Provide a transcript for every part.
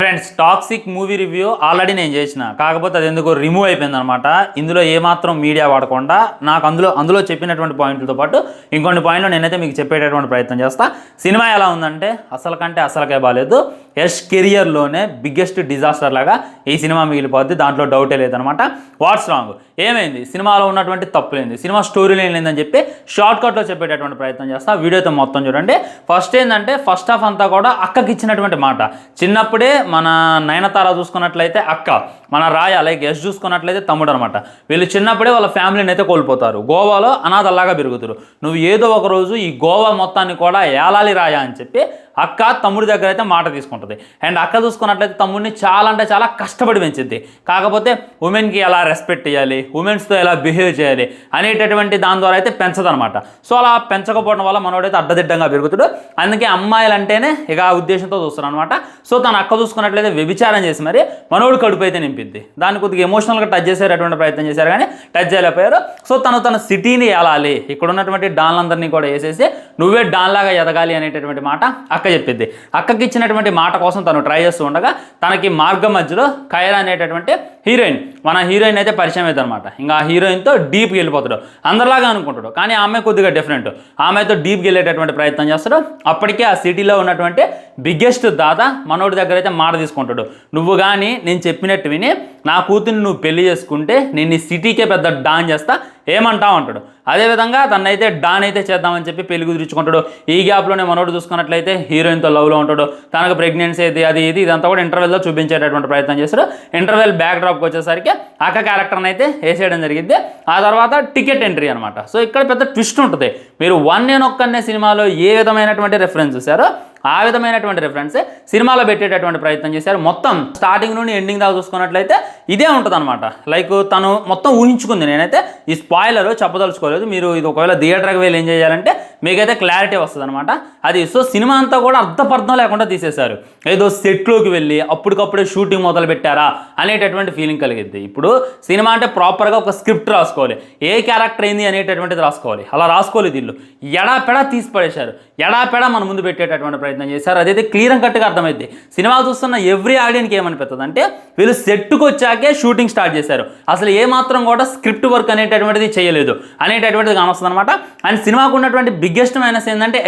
Friends toxic movie review already నేను చేసిన, కాకపోతే అది ఎందుకో రిమూవ్ అయిపోయింది అనమాట. ఇందులో ఏమాత్రం మీడియా వాడకుండా నాకు అందులో చెప్పినటువంటి పాయింట్లతో పాటు ఇంకొన్ని పాయింట్లు నేనైతే మీకు చెప్పేటటువంటి ప్రయత్నం చేస్తా. సినిమా ఎలా ఉందంటే అసలు కంటే అసలుకే బాగాలేదు. యష్ కెరియర్లోనే బిగ్గెస్ట్ డిజాస్టర్ లాగా ఈ సినిమా మిగిలిపోద్ది, దాంట్లో డౌటే లేదనమాట. వాట్స్ రాంగ్, ఏమైంది, సినిమాలో ఉన్నటువంటి తప్పులేంది, సినిమా స్టోరీలో ఏం లేదని చెప్పి షార్ట్కట్లో చెప్పేటటువంటి ప్రయత్నం చేస్తా. వీడియోతో మొత్తం చూడండి. ఫస్ట్ ఏంటంటే ఫస్ట్ హాఫ్ అంతా కూడా అక్కకి ఇచ్చినటువంటి మాట. చిన్నప్పుడే మన నయనతార చూసుకున్నట్లయితే అక్క, మన రాయ లైక్ యష్ చూసుకున్నట్లయితే తమ్ముడు అనమాట. వీళ్ళు చిన్నప్పుడే వాళ్ళ ఫ్యామిలీని అయితే కోల్పోతారు. గోవాలో అనాథల్లాగా పెరుగుతారు. నువ్వు ఏదో ఒక రోజు ఈ గోవా మొత్తాన్ని కూడా ఏలాలి రాయా అని చెప్పి అక్క తమ్ముడి దగ్గర అయితే మాట తీసుకుంటుంది. అండ్ అక్క చూసుకున్నట్లయితే తమ్ముడిని చాలా అంటే చాలా కష్టపడి పెంచిద్ది. కాకపోతే ఉమెన్కి ఎలా రెస్పెక్ట్ ఇవ్వాలి, ఉమెన్స్తో ఎలా బిహేవ్ చేయాలి అనేటటువంటి దాని ద్వారా అయితే పెంచదనమాట. సో అలా పెంచకపోవడం వల్ల మనోడైతే అడ్డదిడ్డంగా పెరుగుతాడు. అందుకే అమ్మాయిలు అంటేనే ఇక ఆ ఉద్దేశంతో చూస్తాను అనమాట. సో తన అక్క చూసుకున్నట్లయితే వ్యభిచారం చేసి మరి మనోడు కడుపు అయితే నింపిద్ది. దాన్ని కొద్దిగా ఎమోషనల్గా టచ్ చేసేటటువంటి ప్రయత్నం చేశారు, కానీ టచ్ చేయలేకపోయారు. సో తన సిటీని ఏలాలి, ఇక్కడ ఉన్నటువంటి డాన్లందరినీ కూడా వేసేసి నువ్వే డాన్లాగా ఎదగాలి అనేటటువంటి మాట అక్క చెప్పింది. అక్కకి ఇచ్చినటువంటి మాట కోసం తను ట్రై చేస్తూ ఉండగా తనకి మార్గం మధ్యలో కైరా అనేటటువంటి హీరోయిన్, మన హీరోయిన్ అయితే పరిచయం అవుతుంది అనమాట. ఇంకా ఆ హీరోయిన్తో డీప్కి వెళ్ళిపోతాడు, అందరిలాగా అనుకుంటాడు. కానీ ఆమె కొద్దిగా డిఫరెంట్, ఆమెతో డీప్కి వెళ్ళేటటువంటి ప్రయత్నం చేస్తాడు. అప్పటికే ఆ సిటీలో ఉన్నటువంటి బిగ్గెస్ట్ దాత మనోడి దగ్గర అయితే మాట తీసుకుంటాడు. నువ్వు కానీ నేను చెప్పినట్టు విని నా కూతుర్ని నువ్వు పెళ్లి చేసుకుంటే నేను ఈ సిటీకే పెద్ద డాన్ చేస్తా, ఏమంటావు అంటాడు. అదేవిధంగా తనైతే డాన్ అయితే చేద్దామని చెప్పి పెళ్లి కుదిరించుకుంటాడు. ఈ గ్యాప్లోనే మనోడు చూసుకున్నట్లయితే హీరోయిన్తో లవ్లో ఉంటాడు. తనకు ప్రెగ్నెన్సీ అయితే అది ఇదంతా కూడా ఇంటర్వెల్లో చూపించేటటువంటి ప్రయత్నం చేస్తాడు. ఇంటర్వెల్ బ్యాక్ డ్రాప్కి వచ్చేసరికి అక్క క్యారెక్టర్ని అయితే వేసేయడం జరిగింది. ఆ తర్వాత టికెట్ ఎంట్రీ అనమాట. సో ఇక్కడ పెద్ద ట్విస్ట్ ఉంటుంది. మీరు వన్ నేను ఒక్కనే సినిమాలో ఏ విధమైనటువంటి రెఫరెన్స్ చూసారో ఆ విధమైనటువంటి రెఫరెన్సే సినిమాలో పెట్టేటటువంటి ప్రయత్నం చేశారు. మొత్తం స్టార్టింగ్ నుండి ఎండింగ్ దాకా చూసుకున్నట్లయితే ఇదే ఉంటుంది అనమాట. లైక్ తను మొత్తం ఊహించుకుంది. నేనైతే ఈ స్పాయిలర్ చెప్పదలుచుకోలేదు. మీరు ఇది ఒకవేళ థియేటర్కి వెళ్ళి ఏం చేయాలంటే మీకైతే క్లారిటీ వస్తుంది అనమాట. అది సో సినిమా అంతా కూడా అర్థపర్థం లేకుండా తీసేశారు. ఏదో సెట్లోకి వెళ్ళి అప్పటికప్పుడే షూటింగ్ మొదలు పెట్టారా అనేటటువంటి ఫీలింగ్ కలిగిద్ది. ఇప్పుడు సినిమా అంటే ప్రాపర్గా ఒక స్క్రిప్ట్ రాసుకోవాలి, ఏ క్యారెక్టర్ ఏంది అనేటటువంటిది రాసుకోవాలి. అలా రాసుకోలేదు వీళ్ళు, ఎడాపెడా తీసి పడేశారు. ఎడాపెడా మన ముందు పెట్టేటటువంటి ప్రయత్నం చేశారు. అదైతే క్లియర్ అండ్ కట్గా అర్థమైంది. సినిమా చూస్తున్న ఎవ్రీ ఆడియన్కి ఏమనిపిస్తుంది అంటే వీళ్ళు సెట్కి వచ్చాకే షూటింగ్ స్టార్ట్ చేశారు, అసలు ఏమాత్రం కూడా స్క్రిప్ట్ వర్క్ అనేటటువంటిది చేయలేదు అనేటటువంటిది కానొస్తుంది అనమాట. అండ్ సినిమాకు ఉన్నటువంటి బిగ్గెస్ట్ మైనస్ ఏంటంటే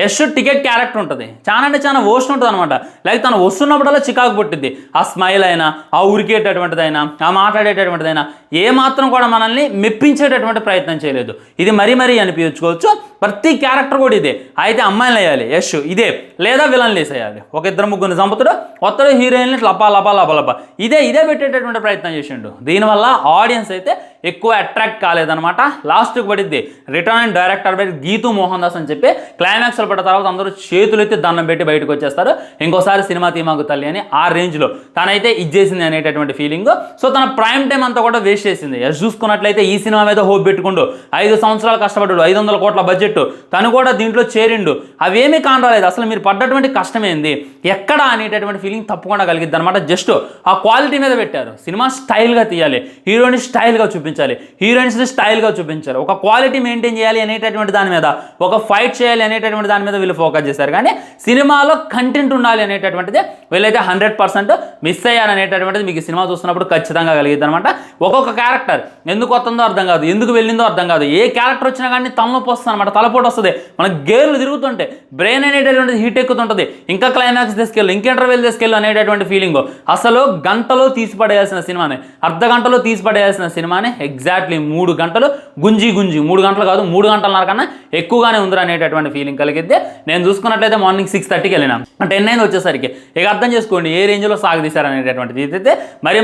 యష్ టికెట్ క్యారెక్టర్ ఉంటుంది. చాలా అంటే చాలా వర్స్ట్ ఉంటుంది అనమాట. లైక్ తను వస్తున్నప్పుడల్లా చికాకు పుట్టింది. ఆ స్మైల్ అయినా, ఆ ఉరికేటటువంటిదైనా, ఆ మాట్లాడేటటువంటిదైనా ఏమాత్రం కూడా మనల్ని మెప్పించేటటువంటి ప్రయత్నం చేయలేదు. ఇది మరీ అనిపించుకోవచ్చు. ప్రతి క్యారెక్టర్ కూడా ఇదే. అయితే అమ్మాయిలు వేయాలి యష్ ఇదే, లేదా విలన్లు వేసేయాలి. ఒక ఇద్దరు ముగ్గురిని చంపుతాడు, కొత్తడు హీరోయిన్లు లపా ఇదే పెట్టేటటువంటి ప్రయత్నం చేసిండు. దీనివల్ల ఆడియన్స్ అయితే ఎక్కువ అట్రాక్ట్ కాలేదనమాట. లాస్ట్కి పడిద్ది return and director by Geetu Mohan Das అని చెప్పి క్లైమాక్స్లో పడ్డ తర్వాత అందరూ చేతులు ఎత్తి దండం పెట్టి బయటకు వచ్చేస్తారు. ఇంకోసారి సినిమా తీమాకు తల్లి అని ఆ రేంజ్లో తనైతే ఇచ్చేసింది అనేటటువంటి ఫీలింగ్. సో తన ప్రైమ్ టైం అంతా కూడా వేస్ట్ చేసింది. యష్ చూసుకున్నట్లయితే ఈ సినిమా మీద హోప్ పెట్టుకుంటూ 5 సంవత్సరాలు కష్టపడ్డాడు, 500 కోట్ల బడ్జెట్, తను కూడా దీంట్లో చేరిండు. అవేమీ కానరాలేదు. అసలు మీరు పడ్డటువంటి కష్టమేంది ఎక్కడ అనేటటువంటి ఫీలింగ్ తప్పకుండా కలిగిద్ది అనమాట. జస్ట్ ఆ క్వాలిటీ మీద పెట్టారు. సినిమా స్టైల్గా తీయాలి, హీరోని స్టైల్గా చూపించాలి, హీరోయిన్స్ని స్టైల్గా చూపించాలి, ఒక క్వాలిటీ మెయింటైన్ చేయాలి అనేటటువంటి దాని మీద, ఒక ఫైట్ చేయాలి అనేటటువంటి దాని మీద వీళ్ళు ఫోకస్ చేశారు. కానీ సినిమాలో కంటెంట్ ఉండాలి అనేటటువంటిది వీళ్ళైతే 100% మిస్ అయ్యారు అనేటటువంటిది మీకు సినిమా చూస్తున్నప్పుడు ఖచ్చితంగా కలిగిద్ది అనమాట. ఒక్కొక్క క్యారెక్టర్ ఎందుకు వస్తుందో అర్థం కాదు, ఎందుకు వెళ్ళిందో అర్థం కాదు. ఏ క్యారెక్టర్ వచ్చినా కానీ తలనొప్పి వస్తుంది అనమాట, తలపోటు వస్తుంది. మనకు గేర్లు తిరుగుతుంటే బ్రెయిన్ అనేటటువంటిది హీట్ ఎక్కుతుంటుంది. ఇంకా క్లైమాక్స్ తీసుకెళ్ళు, ఇంకా ఇంటర్వెల్ తీసుకెళ్ళు అనేటటువంటి ఫీలింగ్. అసలు గంటలో తీసిపడేయాల్సిన సినిమాని, అర్ధ గంటలో తీసిపడేయాల్సిన సినిమాని ఎగ్జాక్ట్లీ 3 గంటలు గుంజి 3 గంటలు కాదు 3 గంటలన్నర కన్నా ఎక్కువగానే ఉందిరా అనేటటువంటి ఫీలింగ్ కలిగిద్ది. నేను చూసుకున్నట్లయితే మార్నింగ్ 6:30కి వెళ్ళినా 10 అయింది వచ్చేసరికి. ఇక అర్థం చేసుకోండి ఏ రేంజ్లో సాగదీశారు అనేటటువంటిది. ఇదైతే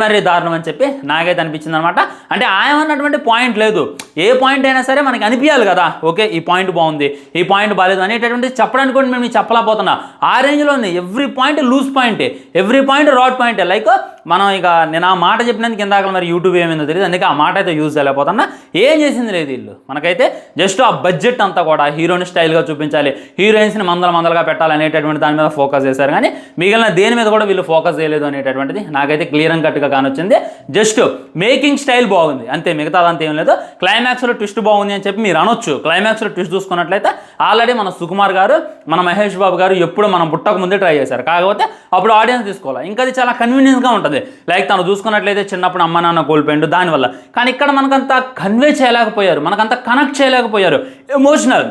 మరీ దారుణం అని చెప్పి నాకైతే అనిపించింది అనమాట. అంటే ఆయన అన్నటువంటి పాయింట్ లేదు, ఏ పాయింట్ అయినా సరే మనకి అనిపించాలి కదా, ఓకే ఈ పాయింట్ బాగుంది, ఈ పాయింట్ బాగాలేదు అనేటటువంటి చెప్పడానికి కూడా మేము చెప్పలేకపోతున్నా. ఆ రేంజ్లో ఉంది. ఎవ్రీ పాయింట్ లూజ్ పాయింటే, ఎవ్రీ పాయింట్ రాడ్ పాయింటే. లైక్ మనం ఇక నేను ఆ మాట చెప్పినందుకు ఇందాక మరి యూట్యూబ్ ఏమైందో తెలియదు, అందుకే ఆ మాట అయితే యూజ్ చేయలేకపోతున్నా. ఏం చేసింది లేదు వీళ్ళు, మనకైతే జస్ట్ ఆ బడ్జెట్ అంతా కూడా హీరోని స్టైల్గా చూపించాలి, హీరోయిన్స్ని మందలుగా పెట్టాలి అనేటటువంటి దాని మీద ఫోకస్ చేశారు. కానీ మిగిలిన దేని మీద కూడా వీళ్ళు ఫోకస్ చేయలేదు అనేటటువంటిది నాకైతే క్లియర్ అండ్ కట్గా కానొచ్చింది. జస్ట్ మేకింగ్ స్టైల్ బాగుంది అంతే, మిగతాదంతా ఏం లేదు. క్లైమాక్స్లో ట్విస్ట్ బాగుంది అని చెప్పి మీరు అనొచ్చు. క్లైమాక్స్లో ట్విస్ట్ చూసుకున్నట్లయితే ఆల్రెడీ మన సుకుమార్ గారు, మన మహేష్ బాబు గారు ఎప్పుడు మనం పుట్టక ముందే ట్రై చేశారు. కాకపోతే అప్పుడు ఆడియన్స్ తీసుకోవాలి, ఇంకా అది చాలా కన్వీనియన్స్గా ఉంటుంది. లైక్ తను చూసుకున్నట్లయితే చిన్నప్పుడు అమ్మ నాన్న కోల్పోయిండు దానివల్ల. కానీ ఇక్కడ మనకంతా కన్వే చేయలేకపోయారు, మనకంతా కనెక్ట్ చేయలేకపోయారు, ఎమోషనల్.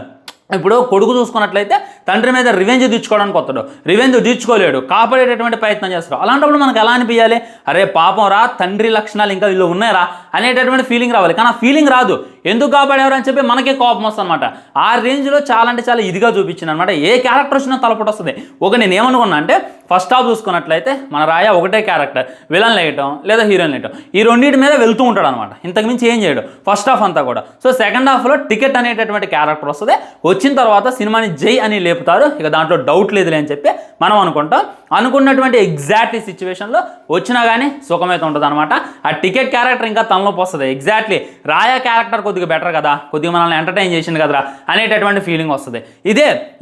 ఇప్పుడు కొడుకు చూసుకున్నట్లయితే తండ్రి మీద రివెంజ్ తీర్చుకోవడానికి వస్తాడు, రివెంజ్ తీర్చుకోలేడు, కాపాడేటటువంటి ప్రయత్నం చేస్తారు. అలాంటప్పుడు మనకు ఎలా అనిపించాలి, అరే పాపం రా, తండ్రి లక్షణాలు ఇంకా వీళ్ళు ఉన్నాయరా అనేటటువంటి ఫీలింగ్ రావాలి. కానీ ఆ ఫీలింగ్ రాదు. ఎందుకు కాపాడేవారు అని చెప్పి మనకే కోపం వస్తుంది అనమాట. ఆ రేంజ్లో చాలా అంటే చాలా ఇదిగా చూపించింది అనమాట. ఏ క్యారెక్టర్ వచ్చినా తలపొట్టి వస్తుంది. నేను ఏమనుకున్నా అంటే ఫస్ట్ హాఫ్ చూసుకున్నట్లయితే మన రాయ ఒకటే క్యారెక్టర్, విలన్ లేయటం లేదా హీరోయిన్ లేయటం, ఈ రెండింటి మీద వెళ్తూ ఉంటాడు అనమాట. ఇంతకుమించి ఏం చేయడు ఫస్ట్ హాఫ్ అంతా కూడా. సో సెకండ్ హాఫ్లో టికెట్ అనేటటువంటి క్యారెక్టర్ వస్తుంది. వచ్చిన తర్వాత సినిమాని జై అని లేపుతారు, ఇక దాంట్లో డౌట్ లేదులే అని చెప్పి మనం అనుకుంటాం. అనుకున్నటువంటి ఎగ్జాక్ట్లీ సిచ్యువేషన్లో వచ్చినా కానీ సుఖమైతే ఉంటుంది అనమాట. ఆ టికెట్ క్యారెక్టర్ ఇంకా తలనొప్పి వస్తుంది. ఎగ్జాక్ట్లీ రాయా క్యారెక్టర్ కొద్దిగా బెటర్ కదా, కొద్దిగా మనల్ని ఎంటర్టైన్ చేసింది కదరా అనేటటువంటి ఫీలింగ్ వస్తుంది.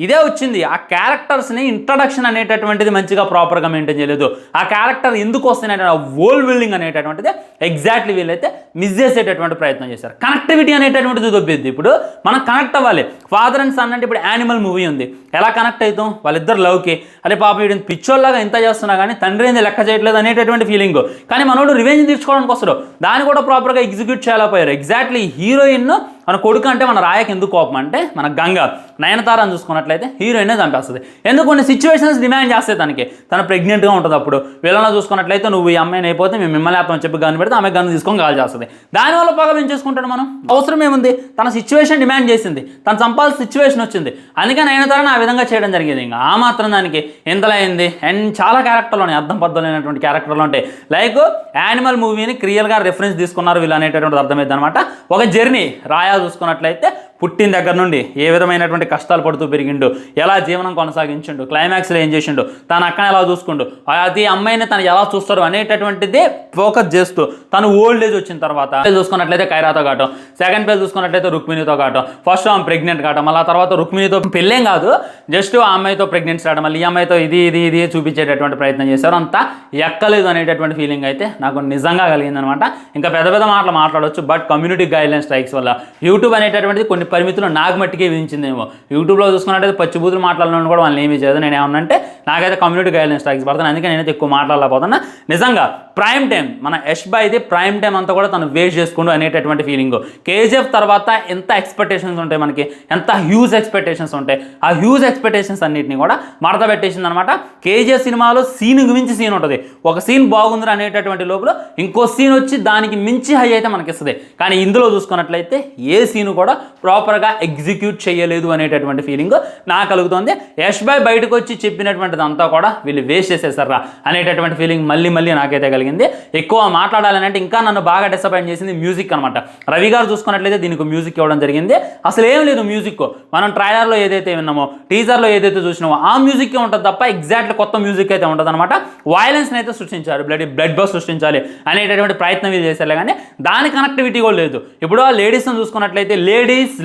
ఇదే వచ్చింది. ఆ క్యారెక్టర్స్ని ఇంట్రడక్షన్ అనేటటువంటిది మంచిగా ప్రాపర్గా మెయింటైన్ చేయలేదు. ఆ క్యారెక్టర్ ఎందుకు వస్తున్నాయి వరల్డ్ బిల్డింగ్ అనేటటువంటిది ఎగ్జాక్ట్లీ వీళ్ళైతే మిస్ చేసేటటువంటి ప్రయత్నం చేశారు. కనెక్టివిటీ అనేటటువంటిది దొబ్బిద్ది. ఇప్పుడు మనం కనెక్ట్ అవ్వాలి. ఫాదర్ అండ్ సన్ అంటే ఇప్పుడు యానిమల్ మూవీ ఉంది, ఎలా కనెక్ట్ అవుతాం? వాళ్ళిద్దరు లవ్కి, అరే పాప వీడిని పిచ్చోళ్ళగా ఎంత చేస్తున్నా కానీ తండ్రి ఏంది లెక్క చేయట్లేదు అనేటటువంటి ఫీలింగ్. కానీ మనోడు రివెంజ్ తీర్చుకోవడానికి వస్తాడు, దాన్ని కూడా ప్రాపర్గా ఎగ్జిక్యూట్ చేయలేకపోయారు. ఎగ్జాక్ట్లీ హీరోయిన్ మన కొడుకు అంటే మన రాయకి ఎందుకు కోపం అంటే మన గంగ నయనతారని చూసుకున్నట్లయితే హీరోయినే చంపేస్తుంది. ఎందుకు కొన్ని సిచ్యువేషన్స్ డిమాండ్ చేస్తాయి. తను ప్రెగ్నెంట్గా ఉంటుంది. అప్పుడు వీళ్ళని చూసుకున్నట్లయితే నువ్వు ఈ అమ్మాయిని అయిపోతే మేము మిమ్మల్ని ఆత్మని చెప్పి గన్ను పెడితే ఆమె గన్ను తీసుకొని కాల్ చేస్తుంది. దానివల్ల పగ పెంచేసుకుంటాడు. మనం అవసరం ఏముంది? తన సిచ్యువేషన్ డిమాండ్ చేసింది, తను చంపాల్సిన సిచ్యువేషన్ వచ్చింది, అందుకే నయనతారని ఆ విధంగా చేయడం జరిగింది. ఇంకా ఆ మాత్రం దానికి ఎంతలా అయింది. అండ్ చాలా క్యారెక్టర్లు ఉన్నాయి, అర్థం పద్ధతులైనటువంటి క్యారెక్టర్లు ఉంటాయి. లైక్ యానిమల్ మూవీని క్రియల్గా రెఫరెన్స్ తీసుకున్నారు వీళ్ళు అనేటటువంటి అర్థమైంది అనమాట. ఒక జర్నీ రాయా చూసుకున్నట్లయితే పుట్టిన దగ్గర నుండి ఏ విధమైనటువంటి కష్టాలు పడుతూ పెరిగిండు, ఎలా జీవనం కొనసాగించిండు, క్లైమాక్స్లో ఏం చేసిండు, తన అక్కని ఎలా చూసుకుండు, అది అమ్మాయిని తను ఎలా చూస్తారు అనేటటువంటిదే ఫోకస్ చేస్తూ తను ఓల్డ్ ఏజ్ వచ్చిన తర్వాత చూసుకున్నట్లయితే కైరాతో కావటం, సెకండ్ పేజ్ చూసుకున్నట్లయితే రుక్మిణితో కావటం, ఫస్ట్ ఆమె ప్రెగ్నెంట్ కావటం, మళ్ళీ తర్వాత రుక్మిణితో పెళ్ళేం కాదు జస్ట్ ఆ అమ్మాయితో ప్రెగ్నెన్సీ రావడం, మళ్ళీ ఈ అమ్మాయితో ఇది చూపించేటటువంటి ప్రయత్నం చేశారు. అంతా ఎక్కలేదు అనేటటువంటి ఫీలింగ్ అయితే నాకు నిజంగా కలిగిందనమాట. ఇంకా పెద్ద పెద్ద మాటలు మాట్లాడవచ్చు, బట్ కమ్యూనిటీ గైడ్లైన్ స్ట్రైక్స్ వల్ల యూట్యూబ్ అనేటటువంటిది కొన్ని పరిమితులు నాకు మట్టికే విధించిందేమో. యూట్యూబ్లో చూసుకున్నట్టయితే పచ్చిబూతులు మాట్లాడాలని కూడా వాళ్ళని ఏమీ చేయదు. నేను ఏమన్నంటే నాకైతే కమ్యూనిటీ గైడ్లైన్ స్ట్రైక్స్ పడతాను, అందుకే నేనైతే ఎక్కువ మాట్లాడలేకపోతున్నా. నిజంగా ప్రైమ్ టైం మన యష్ బాయ్ది ప్రైమ్ టైం అంతా కూడా తను వేస్ట్ చేసుకుంటూ అనేటటువంటి ఫీలింగ్. కేజీఎఫ్ తర్వాత ఎంత ఎక్స్పెక్టేషన్స్ ఉంటాయి మనకి, ఎంత హ్యూజ్ ఎక్స్పెక్టేషన్స్ ఉంటాయి. ఆ హ్యూజ్ ఎక్స్పెక్టేషన్స్ అన్నింటినీ కూడా మడత పెట్టేసింది అనమాట. కేజీఎఫ్ సినిమాలో సీన్కి మించి సీన్ ఉంటుంది. ఒక సీన్ బాగుంది అనేటటువంటి లోపల ఇంకో సీన్ వచ్చి దానికి మించి హై అయితే మనకిస్తుంది. కానీ ఇందులో చూసుకున్నట్లయితే ఏ సీన్ కూడా ప్రాపర్గా ఎగ్జిక్యూట్ చేయలేదు అనేటటువంటి ఫీలింగ్ నాకు కలుగుతుంది. యష్ బాయ్ బయటకు వచ్చి చెప్పినటువంటిది అంతా కూడా వీళ్ళు వేస్ట్ చేసేసారా అనేటటువంటి ఫీలింగ్ మళ్ళీ నాకైతే కలిగింది. ఎక్కువ మాట్లాడాలని అంటే ఇంకా నన్ను బాగా డిసప్పాయింట్ చేసింది మ్యూజిక్ అనమాట. రవి గారు చూసుకున్నట్లయితే దీనికి మ్యూజిక్ ఇవ్వడం జరిగింది. అసలు ఏం లేదు మ్యూజిక్. మనం ట్రైలర్లో ఏదైతే విన్నామో, టీజర్లో ఏదైతే చూసినామో ఆ మ్యూజిక్ ఉంటుంది తప్ప ఎగ్జాక్ట్లీ కొత్త మ్యూజిక్ అయితే ఉంటుంది అనమాట. వాయిలెన్స్ని అయితే సృష్టించారు, బ్లడ్ బస్ సృష్టించాలి అనేటటువంటి ప్రయత్నం ఇది చేశారు. కానీ దాని కనెక్టివిటీ కూడా లేదు. ఇప్పుడు ఆ లేడీస్ని చూసుకున్నట్లయితే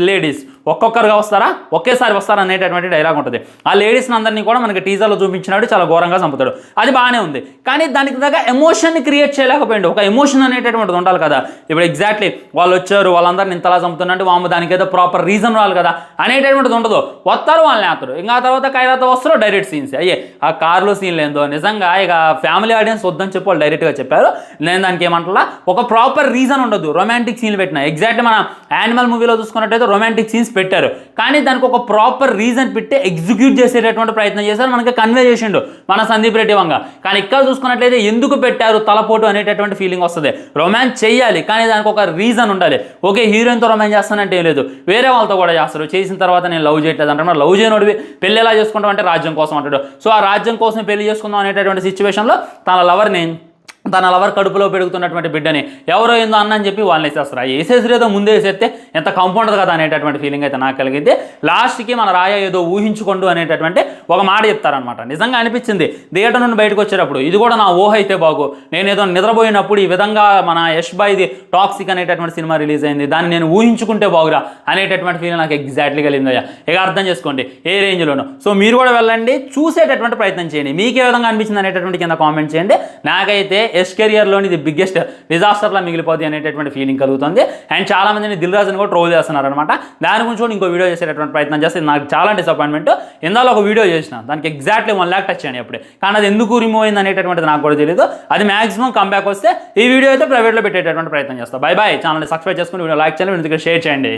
లేడీస్ ఒక్కొక్కరుగా వస్తారా, ఒకేసారి వస్తారా అనేటటువంటి డైలాగ్ ఉంటుంది. ఆ లేడీస్ని అందరినీ కూడా మనకి టీజర్లో చూపించినాడు, చాలా ఘోరంగా చంపుతాడు. అది బాగానే ఉంది, కానీ దానికి దగ్గర ఎమోషన్ని క్రియేట్ చేయలేకపోయింది. ఒక ఎమోషన్ అనేటటువంటిది ఉండాలి కదా. ఇప్పుడు ఎగ్జాక్ట్లీ వాళ్ళు వచ్చారు, వాళ్ళందరినీ ఇంతలా చంపుతున్నట్టు వాము దానికి ఏదో ప్రాపర్ రీజన్ రావాలి కదా అనేటటువంటిది ఉండదు. వస్తారు వాళ్ళని ఆతరు, ఇంకా తర్వాత కైరాతో వస్తారు డైరెక్ట్ సీన్స్. అయ్యే ఆ కార్లో సీన్లు ఏందో నిజంగా ఇక ఫ్యామిలీ ఆడియన్స్ వద్దని చెప్పి వాళ్ళు డైరెక్ట్గా చెప్పారు. నేను దానికి ఏమంటా ఒక ప్రాపర్ రీజన్ ఉండదు. రొమాంటిక్ సీన్లు పెట్టిన ఎగ్జాక్ట్లీ మన యానిమల్ మూవీలో చూసుకున్నట్టయితే రొమాంటిక్ సీన్స్ పెట్టారు, కానీ దానికి ఒక ప్రాపర్ రీజన్ పెట్టి ఎగ్జిక్యూట్ చేసేటటువంటి ప్రయత్నం చేశారు, మనకి కన్వే చేసిండు మన సందీప్ రెడ్డి వంగ. కానీ ఇక్కడ చూసుకున్నట్లయితే ఎందుకు పెట్టారు తలపోటు అనేటటువంటి ఫీలింగ్ వస్తుంది. రొమాన్స్ చేయాలి కానీ దానికి ఒక రీజన్ ఉండాలి. ఓకే హీరోయిన్తో రొమాన్స్ చేస్తానంటే ఏం లేదు, వేరే వాళ్ళతో కూడా చేస్తారు. చేసిన తర్వాత నేను లవ్ చేయట్లేదు అంటారు. లవ్ చేయనోడివి పెళ్ళి ఎలా చేసుకుంటాం అంటే రాజ్యం కోసం అంటాడు. సో ఆ రాజ్యం కోసం పెళ్లి చేసుకుందాం అనేటటువంటి సిచ్యువేషన్లో తన లవర్ని తన లవర్ కడుపులో పెరుగుతున్నటువంటి బిడ్డని ఎవరో ఏందో అన్న అని చెప్పి వాళ్ళని వేసేస్తారు. వేసేసిరేదో ముందే వేసేస్తే ఎంత కంపౌండర్ కదా అనేటటువంటి ఫీలింగ్ అయితే నాకు కలిగింది. లాస్ట్కి మన రాయ ఏదో ఊహించుకోండు అనేటటువంటి ఒక మాట చెప్తారనమాట. నిజంగా అనిపించింది థియేటర్ నుండి బయటకు వచ్చేటప్పుడు, ఇది కూడా నా ఊహ అయితే బాగు, నేను ఏదో నిద్రపోయినప్పుడు ఈ విధంగా మన యష్ బాయ్ది టాక్సిక్ అనేటటువంటి సినిమా రిలీజ్ అయింది, దాన్ని నేను ఊహించుకుంటే బాగురా అనేటటువంటి ఫీలింగ్ నాకు ఎగ్జాక్ట్లీ కలిగిందయ్యా. ఇక అర్థం చేసుకోండి ఏ రేంజ్లోనో. సో మీరు కూడా వెళ్ళండి, చూసేటటువంటి ప్రయత్నం చేయండి. మీకు ఏ విధంగా అనిపించింది అనేటటువంటి కింద కామెంట్ చేయండి. నాకైతే యష్ కెరియర్లోని ఇది బిగ్గెస్ట్ డిజాస్టర్లా మిగిలిపోద్ది అనేటటువంటి ఫీలింగ్ కలుగుతుంది. అండ్ చాలా మందిని దిల్ రాజుని కూడా ట్రోల్ చేస్తున్నారు అనమాట. దాని గురించి కూడా ఇంకో వీడియో చేసేటటువంటి ప్రయత్నం చేస్తే నాకు చాలా డిసప్పాయింట్మెంట్. ఇందాలో ఒక వీడియో చేసిన దానికి ఎగ్జాక్ట్లీ 1 lakh టచ్ అయ్యాను అప్పుడే, కానీ అది ఎందుకు రిమూవ్ అయింది అనేటటువంటిది నాకు కూడా తెలియదు. అది మాక్సిమం కంబ్యాక్ వస్తే ఈ వీడియో అయితే ప్రైవేట్లో పెట్టేటటువంటి ప్రయత్నం చేస్తాను. By by. ఛానల్ని సబ్స్క్రైబ్ చేసుకుని వీడియో లైక్ చేయండి, షేర్ చేయండి.